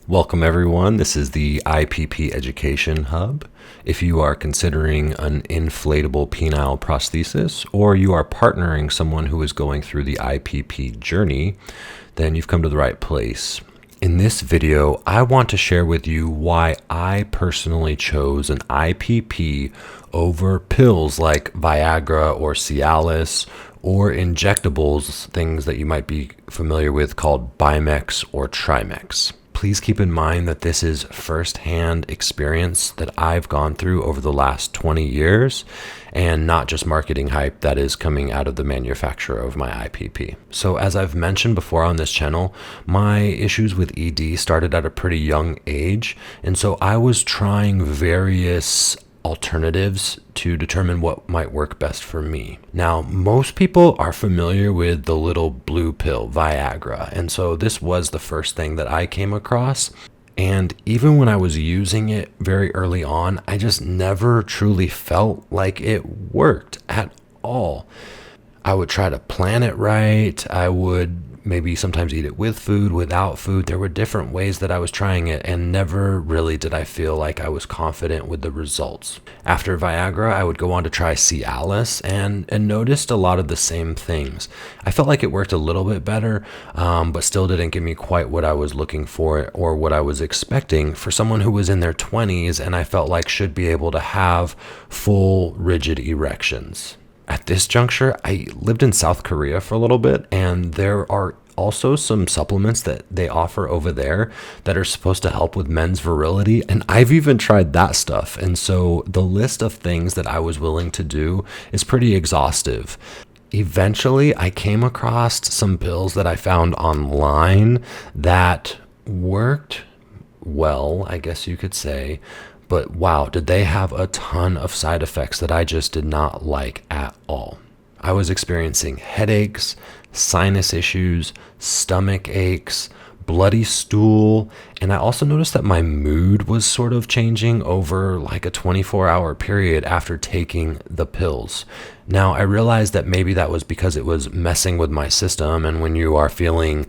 Welcome everyone, this is the IPP Education Hub. If you are considering an inflatable penile prosthesis or you are partnering someone who is going through the IPP journey, then you've come to the right place. In this video, I want to share with you why I personally chose an IPP over pills like Viagra or Cialis or injectables, things that you might be familiar with called Trimix or Trimix. Please keep in mind that this is firsthand experience that I've gone through over the last 20 years and not just marketing hype that is coming out of the manufacturer of my IPP. So as I've mentioned before on this channel, my issues with ED started at a pretty young age. And so I was trying various alternatives to determine what might work best for me. Now, most people are familiar with the little blue pill, Viagra, and so this was the first thing that I came across. And even when I was using it very early on, I just never truly felt like it worked at all. I would try to plan it right. I would maybe sometimes eat it with food, without food. There were different ways that I was trying it, and never really did I feel like I was confident with the results. After Viagra, I would go on to try Cialis and noticed a lot of the same things. I felt like it worked a little bit better, but still didn't give me quite what I was looking for or what I was expecting for someone who was in their 20s and I felt like should be able to have full rigid erections. At this juncture, I lived in South Korea for a little bit, and there are also some supplements that they offer over there that are supposed to help with men's virility. And I've even tried that stuff. And so the list of things that I was willing to do is pretty exhaustive. Eventually, I came across some pills that I found online that worked well, I guess you could say. But wow, did they have a ton of side effects that I just did not like at all. I was experiencing headaches, sinus issues, stomach aches, bloody stool, and I also noticed that my mood was sort of changing over like a 24-hour period after taking the pills. Now, I realized that maybe that was because it was messing with my system, and when you are feeling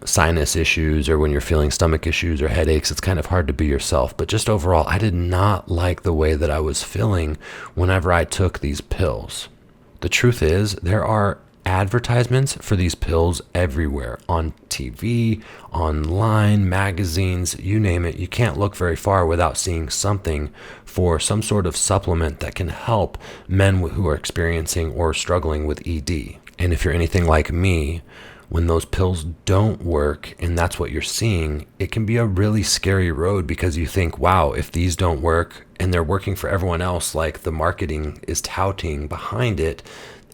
sinus issues or when you're feeling stomach issues or headaches, it's kind of hard to be yourself. But just overall, I did not like the way that I was feeling whenever I took these pills. The truth is, there are advertisements for these pills everywhere, on TV, online, magazines, you name it. You can't look very far without seeing something for some sort of supplement that can help men who are experiencing or struggling with ED. And if you're anything like me, when those pills don't work and that's what you're seeing, it can be a really scary road because you think, wow, if these don't work and they're working for everyone else, like the marketing is touting behind it,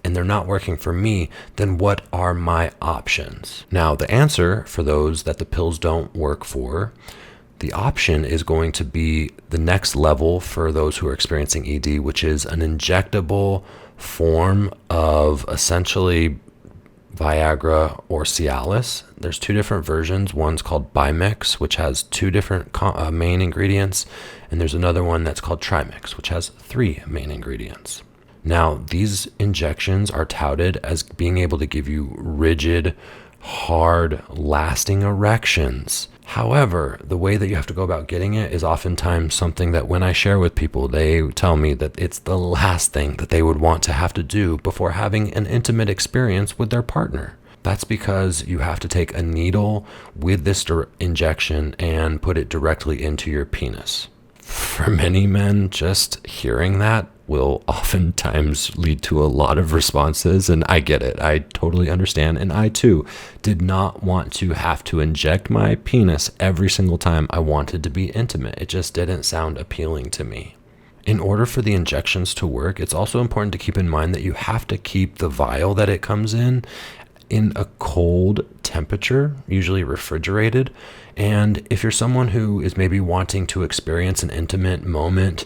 and they're not working for me, then what are my options? Now, the answer for those that the pills don't work for, the option is going to be the next level for those who are experiencing ED, which is an injectable form of essentially Viagra or Cialis. There's two different versions. One's called Trimix, which has two different main ingredients, and there's another one that's called Trimix, which has three main ingredients. Now, these injections are touted as being able to give you rigid, hard, lasting erections. However, the way that you have to go about getting it is oftentimes something that when I share with people, they tell me that it's the last thing that they would want to have to do before having an intimate experience with their partner. That's because you have to take a needle with this injection and put it directly into your penis. For many men, just hearing that will oftentimes lead to a lot of responses, and I get it. I totally understand, and I too did not want to have to inject my penis every single time I wanted to be intimate. It just didn't sound appealing to me. In order for the injections to work, it's also important to keep in mind that you have to keep the vial that it comes in a cold temperature, usually refrigerated. And if you're someone who is maybe wanting to experience an intimate moment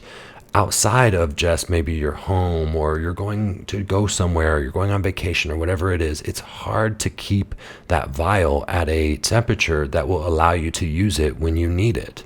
outside of just maybe your home, or you're going to go somewhere, or you're going on vacation or whatever it is, it's hard to keep that vial at a temperature that will allow you to use it when you need it.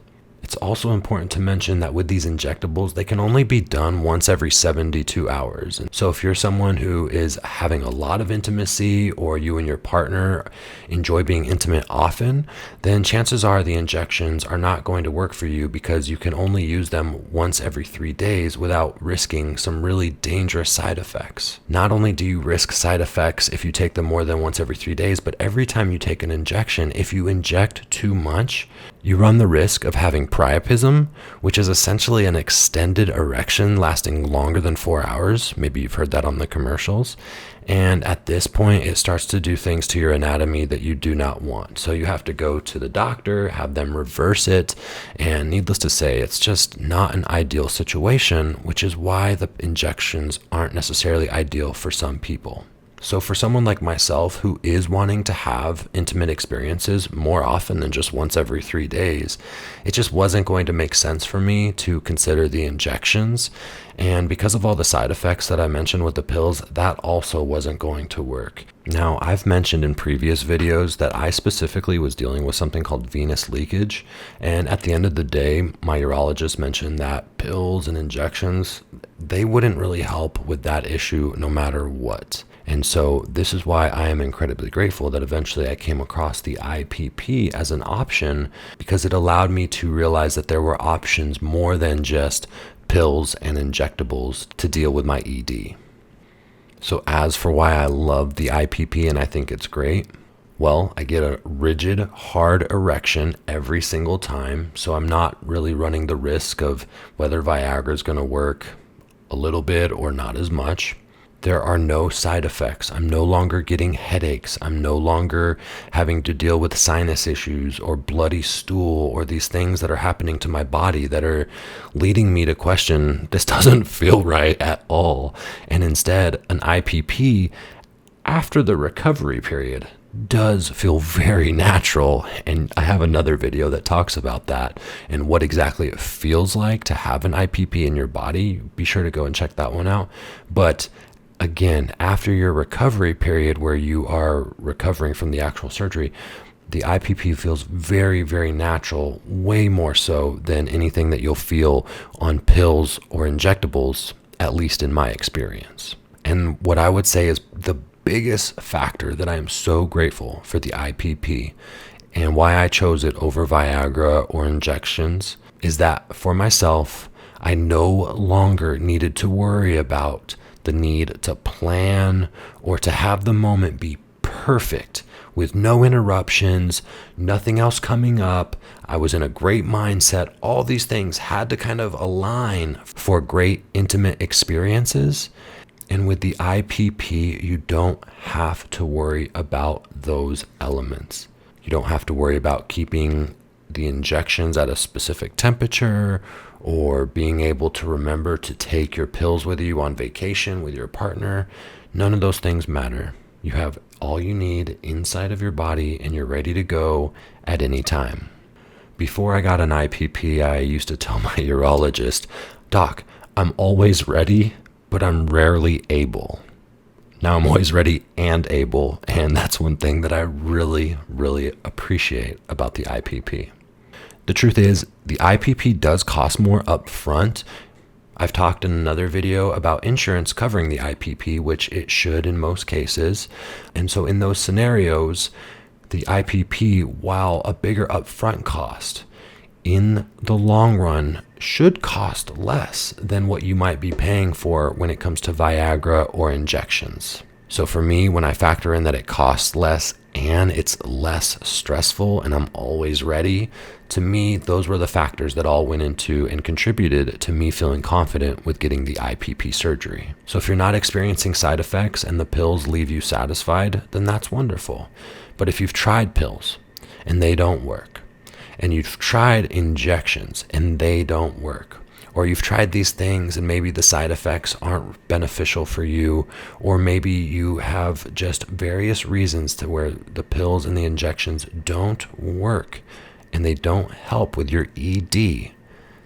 It's also important to mention that with these injectables, they can only be done once every 72 hours. And so if you're someone who is having a lot of intimacy, or you and your partner enjoy being intimate often, then chances are the injections are not going to work for you, because you can only use them once every 3 days without risking some really dangerous side effects. Not only do you risk side effects if you take them more than once every 3 days, but every time you take an injection, if you inject too much, you run the risk of having priapism, which is essentially an extended erection lasting longer than 4 hours. Maybe you've heard that on the commercials. And at this point, it starts to do things to your anatomy that you do not want. So you have to go to the doctor, have them reverse it. And needless to say, it's just not an ideal situation, which is why the injections aren't necessarily ideal for some people. So for someone like myself who is wanting to have intimate experiences more often than just once every 3 days, it just wasn't going to make sense for me to consider the injections. And because of all the side effects that I mentioned with the pills, that also wasn't going to work. Now, I've mentioned in previous videos that I specifically was dealing with something called venous leakage. And at the end of the day, my urologist mentioned that pills and injections, they wouldn't really help with that issue no matter what. And so this is why I am incredibly grateful that eventually I came across the IPP as an option, because it allowed me to realize that there were options more than just pills and injectables to deal with my ED. So as for why I love the IPP and I think it's great, well, I get a rigid, hard erection every single time, so I'm not really running the risk of whether Viagra is going to work a little bit or not as much. There are no side effects. I'm no longer getting headaches. I'm no longer having to deal with sinus issues or bloody stool or these things that are happening to my body that are leading me to question, this doesn't feel right at all. And instead, an IPP, after the recovery period, does feel very natural. And I have another video that talks about that and what exactly it feels like to have an IPP in your body. Be sure to go and check that one out. But again, after your recovery period where you are recovering from the actual surgery, the IPP feels very, very natural, way more so than anything that you'll feel on pills or injectables, at least in my experience. And what I would say is the biggest factor that I am so grateful for the IPP and why I chose it over Viagra or injections is that for myself, I no longer needed to worry about the need to plan or to have the moment be perfect with no interruptions, nothing else coming up. I was in a great mindset. All these things had to kind of align for great intimate experiences. And with the IPP, you don't have to worry about those elements. You don't have to worry about keeping the injections at a specific temperature or being able to remember to take your pills with you on vacation with your partner. None of those things matter. You have all you need inside of your body and you're ready to go at any time. Before I got an IPP, I used to tell my urologist, "Doc, I'm always ready, but I'm rarely able." Now I'm always ready and able, and that's one thing that I really, really appreciate about the IPP. The truth is, the IPP does cost more up front. I've talked in another video about insurance covering the IPP, which it should in most cases. And so in those scenarios, the IPP, while a bigger upfront cost, in the long run should cost less than what you might be paying for when it comes to Viagra or injections. So for me, when I factor in that it costs less and it's less stressful and I'm always ready, to me, those were the factors that all went into and contributed to me feeling confident with getting the IPP surgery. So if you're not experiencing side effects and the pills leave you satisfied, then that's wonderful. But if you've tried pills and they don't work, and you've tried injections and they don't work, or you've tried these things and maybe the side effects aren't beneficial for you, or maybe you have just various reasons to where the pills and the injections don't work and they don't help with your ED,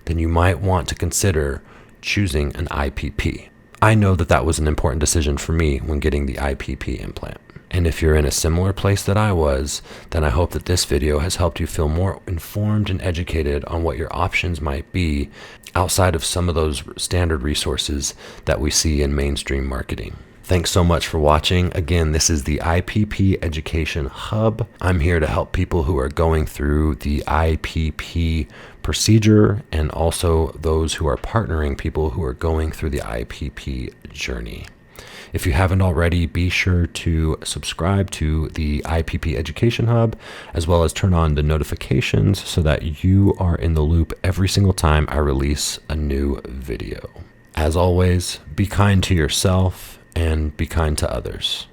then you might want to consider choosing an IPP. I know that that was an important decision for me when getting the IPP implant. And if you're in a similar place that I was, then I hope that this video has helped you feel more informed and educated on what your options might be outside of some of those standard resources that we see in mainstream marketing. Thanks so much for watching. Again, this is the IPP Education Hub. I'm here to help people who are going through the IPP procedure and also those who are partnering people who are going through the IPP journey. If you haven't already, be sure to subscribe to the IPP Education Hub, as well as turn on the notifications so that you are in the loop every single time I release a new video. As always, be kind to yourself and be kind to others.